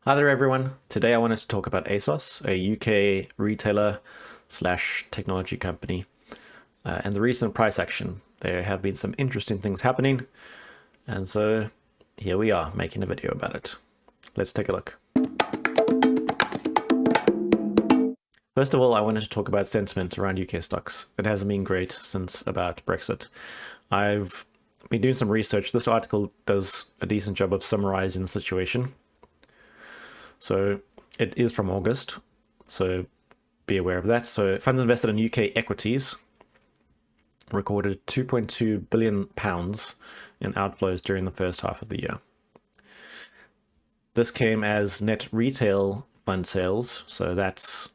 Hi there everyone. Today I wanted to talk about Asos, a UK retailer slash technology company, and the recent price action. There have been some interesting things happening, and so here we are making a video about it. Let's take a look. First of all, I wanted to talk about sentiment around UK stocks. It hasn't been great since about Brexit. I've been doing some research. This article does a decent job of summarizing the situation. So it is from August, so be aware of that. So funds invested in UK equities recorded £2.2 billion in outflows during the first half of the year. This came as net retail fund sales, so that's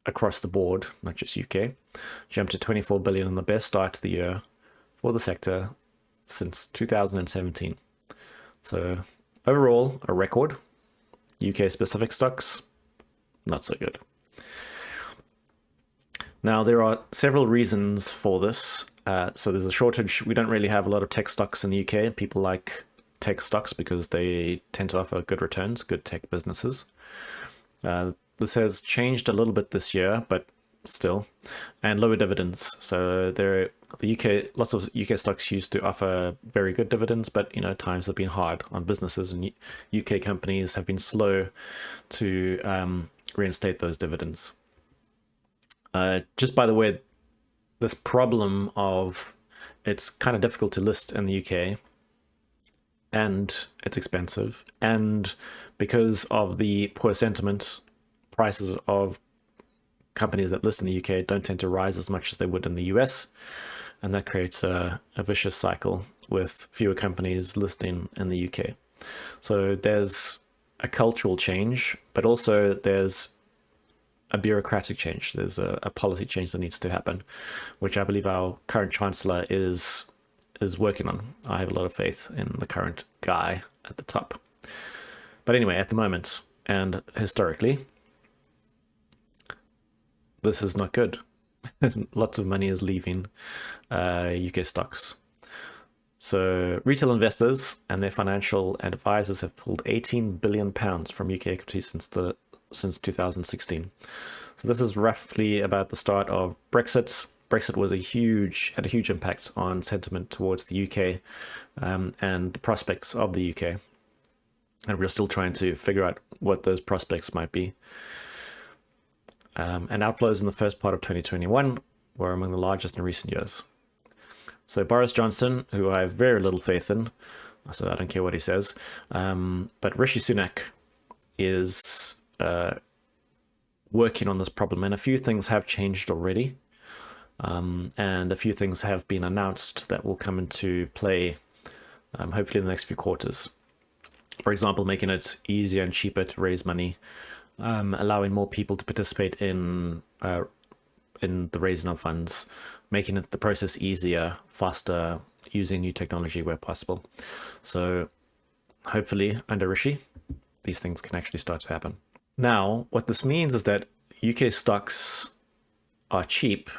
across the board, not just UK, jumped to 24 billion in the best start to the year for the sector since 2017. So overall, a record. UK specific stocks, not so good. Now, there are several reasons for this. So there's a shortage. We don't really have a lot of tech stocks in the UK. People like tech stocks because they tend to offer good returns, good tech businesses. This has changed a little bit this year, but still, and lower dividends. So lots of UK stocks used to offer very good dividends, but times have been hard on businesses, and UK companies have been slow to reinstate those dividends. Just by the way, this problem of it's kind of difficult to list in the UK, and it's expensive, and because of the poor sentiment, prices of companies that list in the UK don't tend to rise as much as they would in the US, and that creates a vicious cycle with fewer companies listing in the UK. So there's a cultural change, but also there's a bureaucratic change. There's a policy change that needs to happen, which I believe our current chancellor is working on. I have a lot of faith in the current guy at the top. But anyway, at the moment and historically, this is not good. Lots of money is leaving UK stocks. So retail investors and their financial advisors have pulled £18 billion from UK equities since 2016. So this is roughly about the start of Brexit. Brexit had a huge impact on sentiment towards the UK and the prospects of the UK. And we're still trying to figure out what those prospects might be. And outflows in the first part of 2021 were among the largest in recent years. So Boris Johnson, who I have very little faith in, so I don't care what he says, but Rishi Sunak is working on this problem, and a few things have changed already, and a few things have been announced that will come into play hopefully in the next few quarters. For example, making it easier and cheaper to raise money, allowing more people to participate in the raising of funds, making the process easier, faster, using new technology where possible. So hopefully under Rishi, these things can actually start to happen. Now, what this means is that UK stocks are cheap,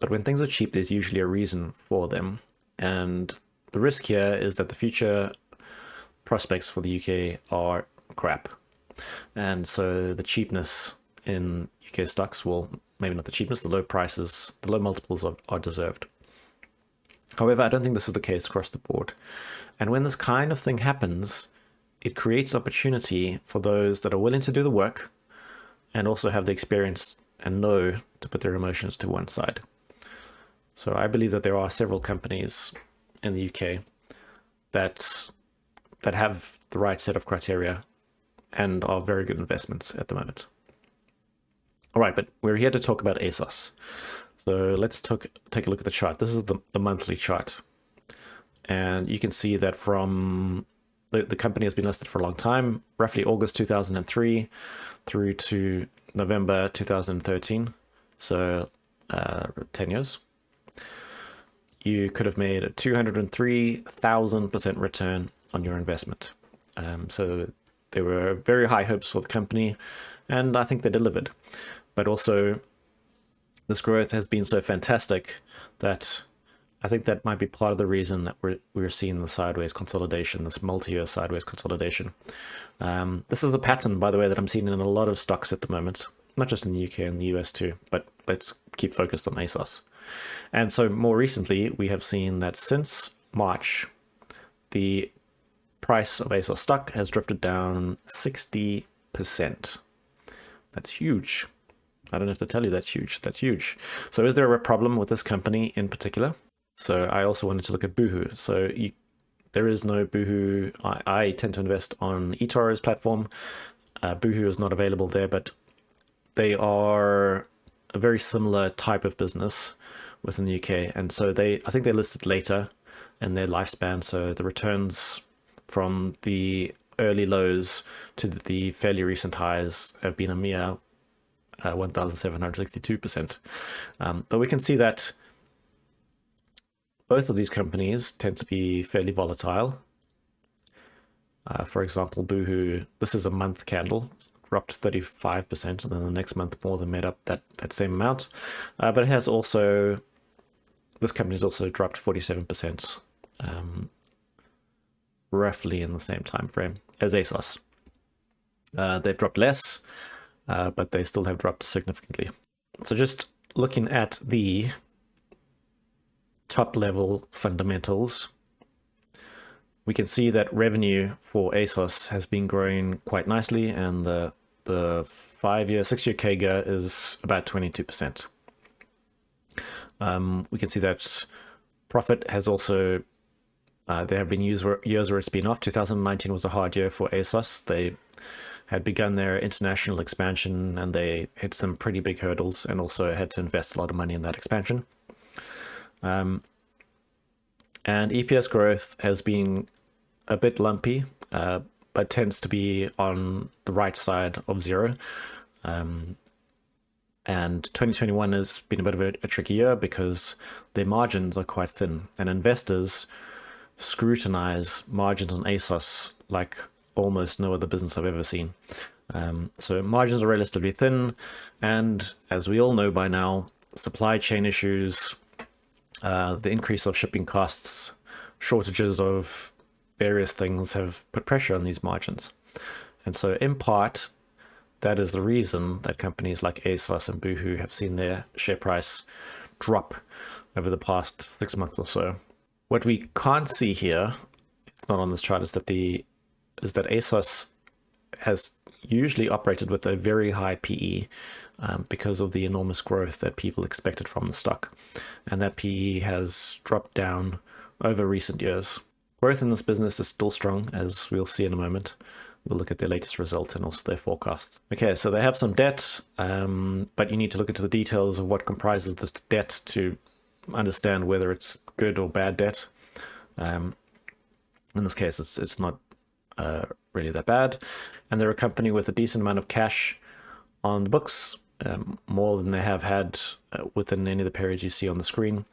but when things are cheap, there's usually a reason for them. And the risk here is that the future prospects for the UK are crap. And so the cheapness in UK stocks maybe not the cheapness, the low prices, the low multiples are deserved. However, I don't think this is the case across the board. And when this kind of thing happens, it creates opportunity for those that are willing to do the work and also have the experience and know to put their emotions to one side. So I believe that there are several companies in the UK that have the right set of criteria and are very good investments at the moment. All right, but we're here to talk about Asos. So let's take a look at the chart. This is the monthly chart. And you can see that from the company has been listed for a long time, roughly August 2003 through to November 2013. So 10 years. You could have made a 203,000% return on your investment. So there were very high hopes for the company, and I think they delivered. But also, this growth has been so fantastic that I think that might be part of the reason that we're seeing the sideways consolidation, this multi-year sideways consolidation. This is a pattern, by the way, that I'm seeing in a lot of stocks at the moment, not just in the UK and the US too, but let's keep focused on Asos. And so more recently, we have seen that since March, the price of Asos stock has drifted down 60%. That's huge. I don't have to tell you that's huge. That's huge. So is there a problem with this company in particular? So I also wanted to look at Boohoo. So there is no Boohoo. I tend to invest on eToro's platform. Boohoo is not available there, but they are a very similar type of business within the UK. And so I think they listed later in their lifespan. So the returns from the early lows to the fairly recent highs have been a mere 1,762%. But we can see that both of these companies tend to be fairly volatile. For example, Boohoo, this is a month candle, dropped 35%, and then the next month more than made up that same amount. But it has also, this company has also dropped 47%, roughly in the same time frame as Asos. They've dropped less, but they still have dropped significantly. So just looking at the top level fundamentals, we can see that revenue for Asos has been growing quite nicely, and the 6-year CAGR is about 22%. We can see that profit has also, there have been years where it's been off. 2019 was a hard year for Asos. They had begun their international expansion and they hit some pretty big hurdles and also had to invest a lot of money in that expansion. And EPS growth has been a bit lumpy, but tends to be on the right side of zero. And 2021 has been a bit of a tricky year because their margins are quite thin, and investors scrutinize margins on Asos like almost no other business I've ever seen. So margins are relatively thin, and as we all know by now, supply chain issues, the increase of shipping costs, shortages of various things have put pressure on these margins. And so in part, that is the reason that companies like Asos and Boohoo have seen their share price drop over the past 6 months or so. What we can't see here, it's not on this chart, is that Asos has usually operated with a very high PE because of the enormous growth that people expected from the stock. And that PE has dropped down over recent years. Growth in this business is still strong, as we'll see in a moment. We'll look at their latest results and also their forecasts. Okay, so they have some debt, but you need to look into the details of what comprises this debt to understand whether it's good or bad debt. In this case, it's not really that bad. And they're a company with a decent amount of cash on the books, more than they have had within any of the periods you see on the screen,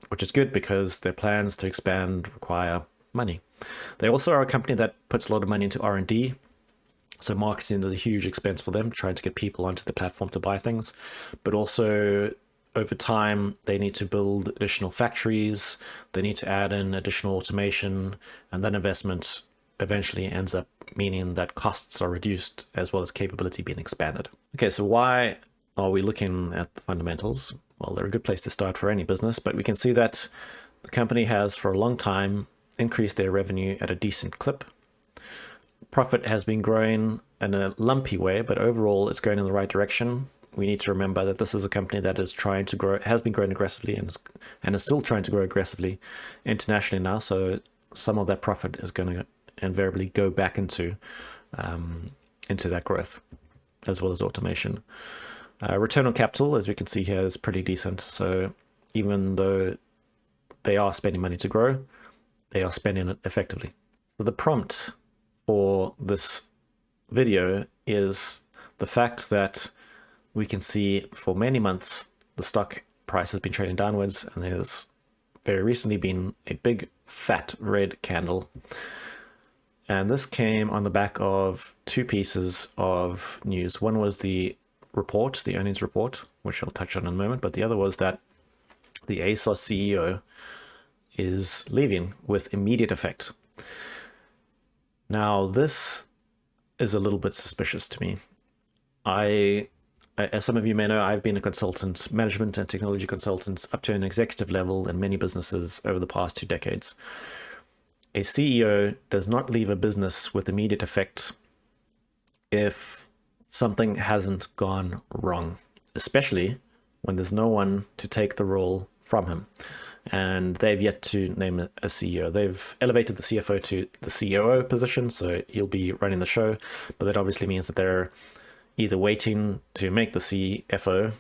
which is good because their plans to expand require money. They also are a company that puts a lot of money into R&D. So marketing is a huge expense for them, trying to get people onto the platform to buy things. But also over time, they need to build additional factories. They need to add in additional automation, and that investment eventually ends up meaning that costs are reduced as well as capability being expanded. Okay, so why are we looking at the fundamentals? Well, they're a good place to start for any business, but we can see that the company has for a long time increased their revenue at a decent clip. Profit has been growing in a lumpy way, but overall it's going in the right direction. We need to remember that this is a company that is trying to grow, has been growing aggressively and is still trying to grow aggressively internationally now. So some of that profit is going to invariably go back into that growth, as well as automation. Return on capital, as we can see here, is pretty decent. So even though they are spending money to grow, they are spending it effectively. So the prompt for this video is the fact that we can see for many months the stock price has been trading downwards, and there's very recently been a big fat red candle. And this came on the back of two pieces of news. One was the report, the earnings report, which I'll touch on in a moment, but the other was that the Asos CEO, is leaving with immediate effect. Now, this is a little bit suspicious to me. As some of you may know, I've been a consultant, management and technology consultant, up to an executive level in many businesses over the past 2 decades. A CEO does not leave a business with immediate effect if something hasn't gone wrong, especially when there's no one to take the role from him. And they've yet to name a CEO. They've elevated the CFO to the COO position, so he'll be running the show, but that obviously means that they're either waiting to make the CFO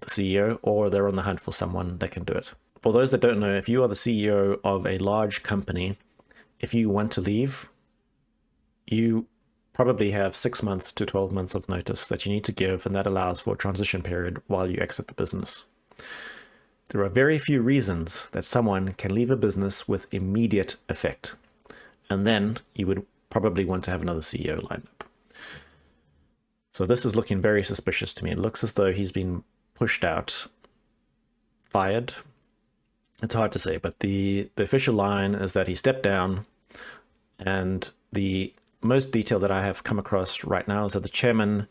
the CEO, or they're on the hunt for someone that can do it. For those that don't know, if you are the CEO of a large company, if you want to leave, you probably have 6 months to 12 months of notice that you need to give, and that allows for a transition period while you exit the business. There are very few reasons that someone can leave a business with immediate effect, and then you would probably want to have another CEO lined up. So this is looking very suspicious to me. It looks as though he's been pushed out, fired. It's hard to say, but the official line is that he stepped down, and the most detail that I have come across right now is that the chairman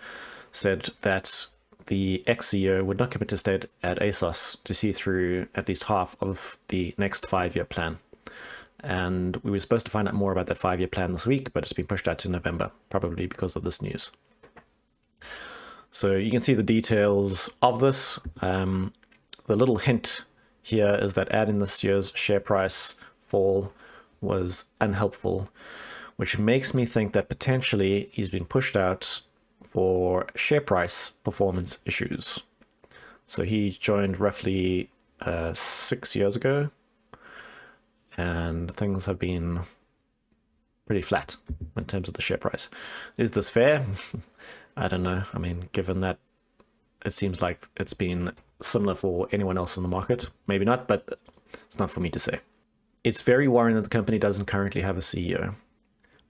said that the ex-CEO would not commit to stay at Asos to see through at least half of the next 5-year plan. And we were supposed to find out more about that 5-year plan this week, but it's been pushed out to November, probably because of this news. So you can see the details of this. The little hint here is that adding this year's share price fall was unhelpful, which makes me think that potentially he's been pushed out for share price performance issues. So he joined roughly 6 years ago, and things have been pretty flat in terms of the share price. Is this fair? I don't know. I mean, given that it seems like it's been similar for anyone else in the market, maybe not, but it's not for me to say. It's very worrying that the company doesn't currently have a CEO.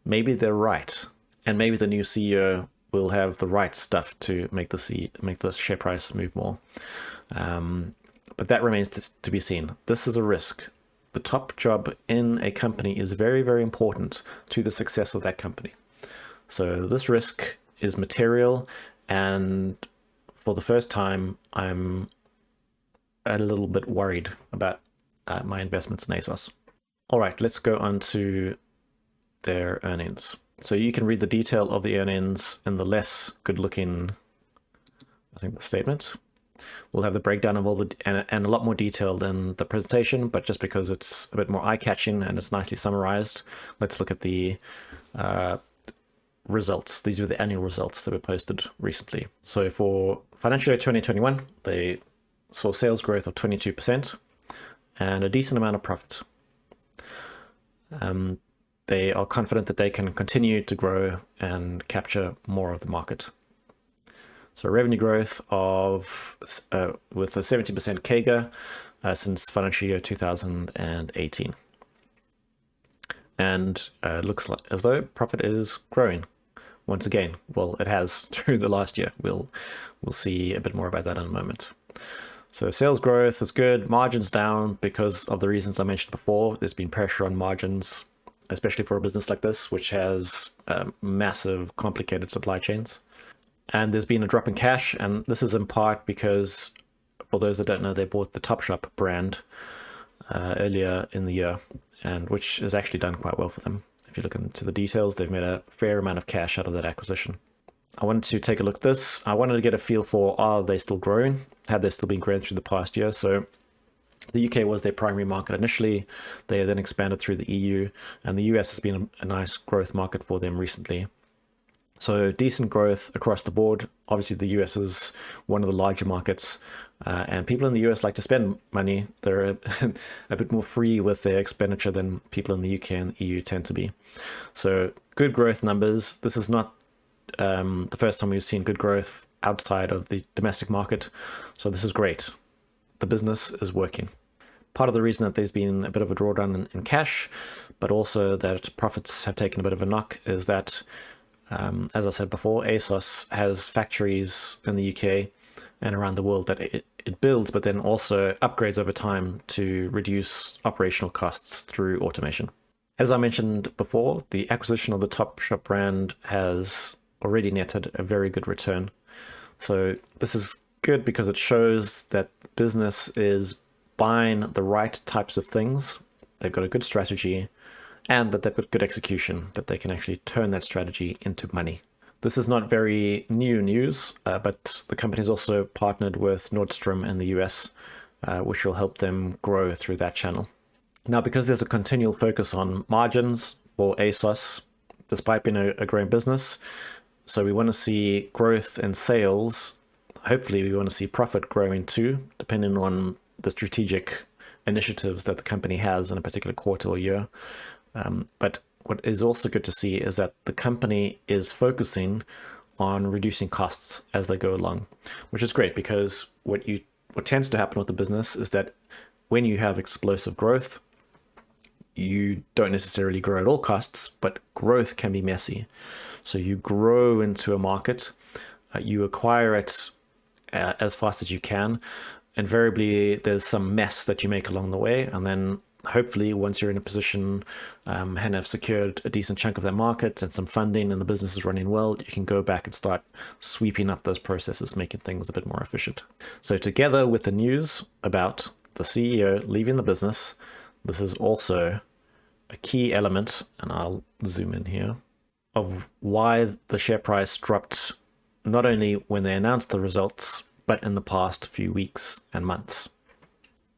Maybe they're right, and maybe the new CEO will have the right stuff to make the share price move more. But that remains to be seen. This is a risk. The top job in a company is very, very important to the success of that company. So this risk is material, and for the first time, I'm a little bit worried about my investments in Asos. All right, let's go on to their earnings. So you can read the detail of the earnings in the less good-looking, I think, the statement. We'll have the breakdown of all the and a lot more detail than the presentation, but just because it's a bit more eye-catching and it's nicely summarized, let's look at the results. These were the annual results that were posted recently. So for financial year 2021, they saw sales growth of 22% and a decent amount of profit. They are confident that they can continue to grow and capture more of the market. So revenue growth of with a 70% CAGR since financial year 2018. And looks like as though profit is growing once again. Well, it has through the last year. We'll see a bit more about that in a moment. So sales growth is good, margins down because of the reasons I mentioned before. There's been pressure on margins, especially for a business like this, which has massive, complicated supply chains. And there's been a drop in cash, and this is in part because, for those that don't know, they bought the Topshop brand earlier in the year, and which has actually done quite well for them. If you look into the details, they've made a fair amount of cash out of that acquisition. I wanted to take a look at this. I wanted to get a feel for, are they still growing? Have they still been growing through the past year? So the UK was their primary market initially. They then expanded through the EU, and the US has been a nice growth market for them recently. So decent growth across the board. Obviously, the US is one of the larger markets, and people in the US like to spend money. They're a bit more free with their expenditure than people in the UK and EU tend to be. So good growth numbers. This is not the first time we've seen good growth outside of the domestic market. So this is great. The business is working. Part of the reason that there's been a bit of a drawdown in cash, but also that profits have taken a bit of a knock, is that as I said before, Asos has factories in the UK and around the world that it builds, but then also upgrades over time to reduce operational costs through automation. As I mentioned before, the acquisition of the Topshop brand has already netted a very good return. So this is good because it shows that the business is buying the right types of things. They've got a good strategy and that they've got good execution, that they can actually turn that strategy into money. This is not very new news, but the company has also partnered with Nordstrom in the US, which will help them grow through that channel. Now, because there's a continual focus on margins for Asos, despite being a growing business, so we want to see growth in sales. Hopefully, we want to see profit growing too, depending on the strategic initiatives that the company has in a particular quarter or year. But what is also good to see is that the company is focusing on reducing costs as they go along, which is great because what tends to happen with the business is that when you have explosive growth, you don't necessarily grow at all costs, but growth can be messy. So you grow into a market, you acquire it as fast as you can. Invariably, there's some mess that you make along the way, and then hopefully once you're in a position and have secured a decent chunk of that market and some funding and the business is running well, you can go back and start sweeping up those processes, making things a bit more efficient. So together with the news about the CEO leaving the business, this is also a key element, and I'll zoom in here, of why the share price dropped not only when they announced the results, but in the past few weeks and months.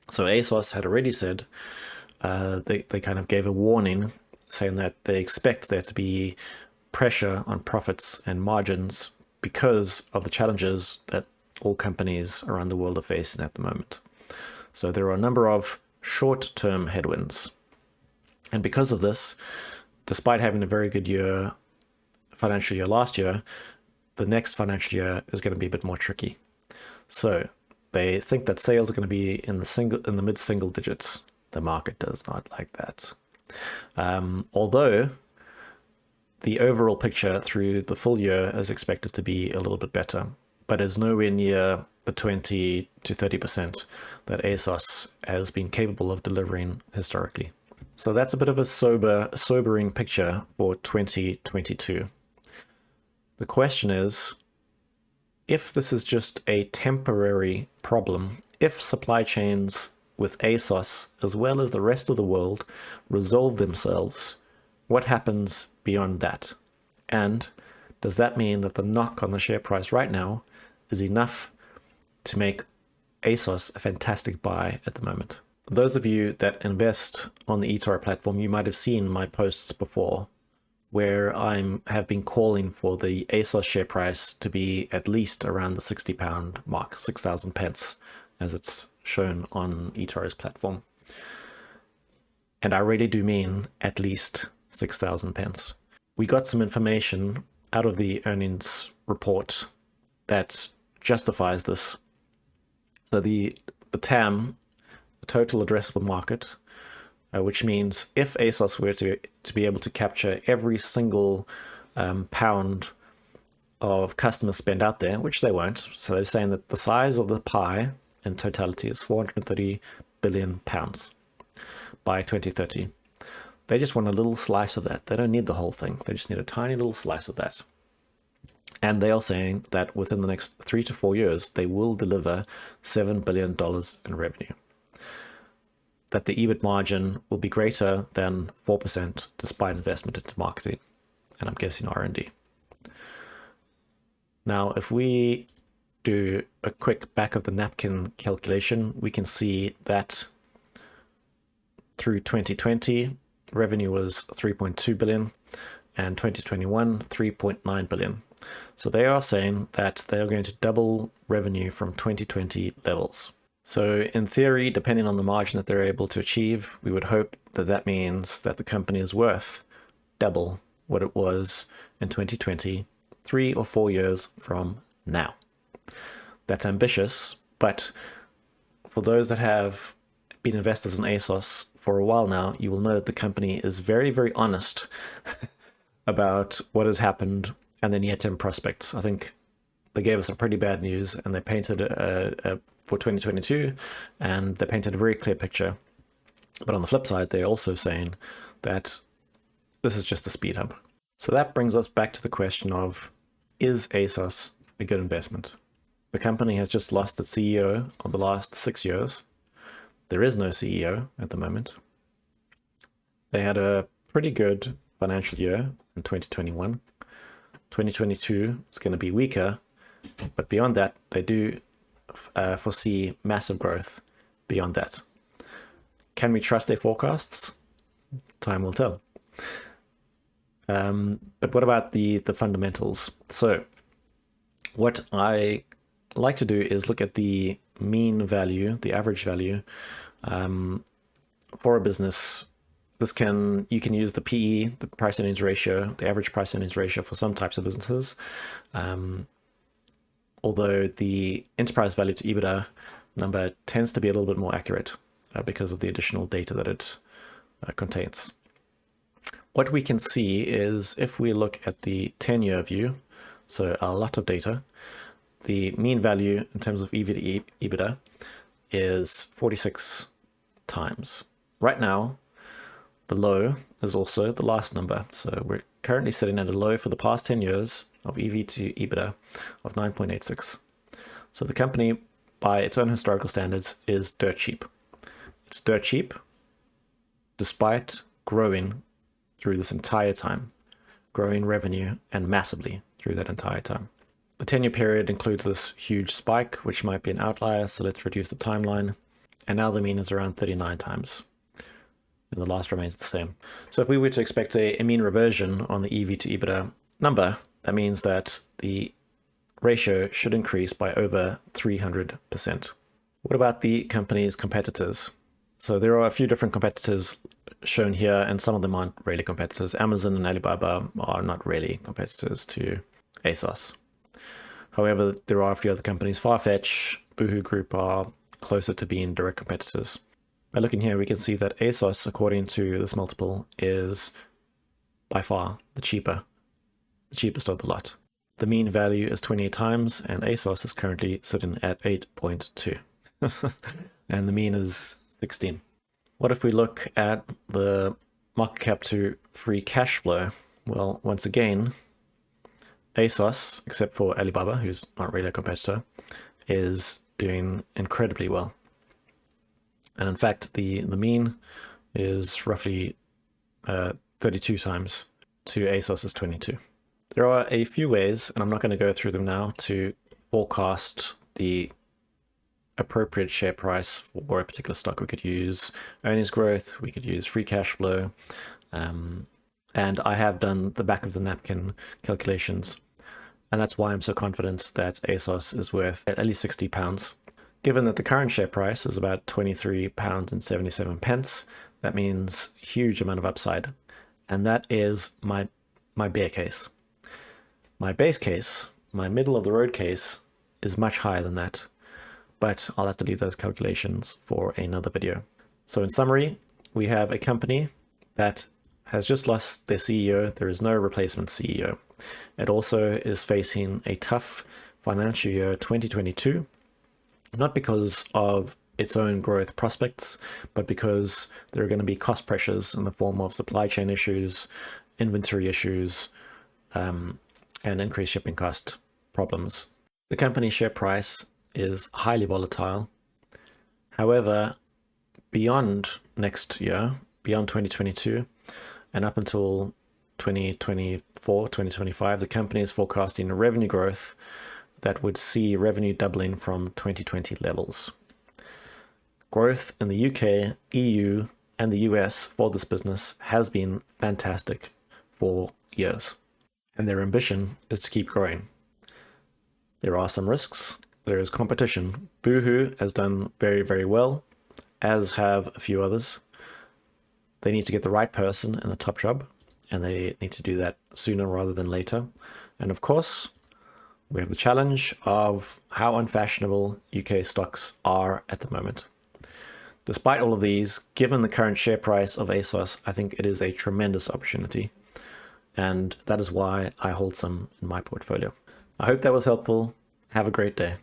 So Asos had already said, they kind of gave a warning saying that they expect there to be pressure on profits and margins because of the challenges that all companies around the world are facing at the moment. So there are a number of short-term headwinds. And because of this, despite having a very good year, financial year last year, the next financial year is going to be a bit more tricky. So they think that sales are going to be in the mid-single digits. The market does not like that. Although the overall picture through the full year is expected to be a little bit better, but is nowhere near the 20 to 30% that Asos has been capable of delivering historically. So that's a bit of a sobering picture for 2022. The question is, if this is just a temporary problem, if supply chains with Asos, as well as the rest of the world, resolve themselves, what happens beyond that? And does that mean that the knock on the share price right now is enough to make Asos a fantastic buy at the moment? Those of you that invest on the eToro platform, you might have seen my posts before where I have been calling for the Asos share price to be at least around the £60 mark, 6,000 pence, as it's shown on eToro's platform. And I really do mean at least 6,000 pence. We got some information out of the earnings report that justifies this. So the TAM, the total addressable market, which means if Asos were to be able to capture every single pound of customer spend out there, which they won't. So they're saying that the size of the pie in totality is 430 billion pounds by 2030. They just want a little slice of that. They don't need the whole thing. They just need a tiny little slice of that. And they are saying that within the next 3 to 4 years, they will deliver $7 billion in revenue. That the EBIT margin will be greater than 4% despite investment into marketing, and I'm guessing R&D. Now, if we do a quick back of the napkin calculation, we can see that through 2020, revenue was 3.2 billion, and 2021, 3.9 billion. So they are saying that they are going to double revenue from 2020 levels. So in theory, depending on the margin that they're able to achieve, we would hope that that means that the company is worth double what it was in 2020, 3 or 4 years from now. That's ambitious, but for those that have been investors in Asos for a while now, you will know that the company is very, very honest about what has happened and their near-term prospects. I think they gave us some pretty bad news and they painted a for 2022, and they painted a very clear picture. But on the flip side, they're also saying that this is just a speed hump. So that brings us back to the question of, is Asos a good investment? The company has just lost its CEO of the last 6 years. There is no CEO at the moment. They had a pretty good financial year in 2021. 2022 is going to be weaker, but beyond that, they do foresee massive growth beyond that. Can we trust their forecasts? Time will tell. But what about the fundamentals? So what I like to do is look at the mean value, the average value for a business. You can use the PE, the price earnings ratio, the average price earnings ratio for some types of businesses. Although the enterprise value to EBITDA number tends to be a little bit more accurate because of the additional data that it contains. What we can see is if we look at the 10-year view, so a lot of data, the mean value in terms of EV to EBITDA is 46 times. Right now, the low is also the last number. So we're currently sitting at a low for the past 10 years of EV to EBITDA of 9.86. So the company, by its own historical standards, is dirt cheap. It's dirt cheap despite growing through this entire time, growing revenue and massively through that entire time. The 10-year period includes this huge spike, which might be an outlier, so let's reduce the timeline. And now the mean is around 39 times. And the last remains the same. So if we were to expect a mean reversion on the EV to EBITDA number, that means that the ratio should increase by over 300%. What about the company's competitors? So there are a few different competitors shown here, and some of them aren't really competitors. Amazon and Alibaba are not really competitors to Asos. However, there are a few other companies. Farfetch, Boohoo Group are closer to being direct competitors. By looking here, we can see that Asos, according to this multiple, is by far the cheapest of the lot. The mean value is 28 times, and Asos is currently sitting at 8.2. And the mean is 16. What if we look at the market cap to free cash flow? Well, once again, Asos, except for Alibaba, who's not really a competitor, is doing incredibly well. And in fact, the mean is roughly 32 times to Asos's 22. There are a few ways, and I'm not going to go through them now, to forecast the appropriate share price for a particular stock. We could use earnings growth, we could use free cash flow, and I have done the back of the napkin calculations, and that's why I'm so confident that Asos is worth at least £60. Given that the current share price is about £23.77, that means a huge amount of upside, and that is my bear case. My base case, my middle of the road case, is much higher than that, but I'll have to leave those calculations for another video. So in summary, we have a company that has just lost their CEO. There is no replacement CEO. It also is facing a tough financial year 2022, not because of its own growth prospects, but because there are going to be cost pressures in the form of supply chain issues, inventory issues, and increased shipping cost problems. The company's share price is highly volatile. However, beyond next year, beyond 2022, and up until 2024, 2025, the company is forecasting a revenue growth that would see revenue doubling from 2020 levels. Growth in the UK, EU, and the US for this business has been fantastic for years, and their ambition is to keep growing. There are some risks. There is competition. Boohoo has done very, very well, as have a few others. They need to get the right person in the top job, and they need to do that sooner rather than later. And of course, we have the challenge of how unfashionable UK stocks are at the moment. Despite all of these, given the current share price of Asos, I think it is a tremendous opportunity, and that is why I hold some in my portfolio. I hope that was helpful. Have a great day.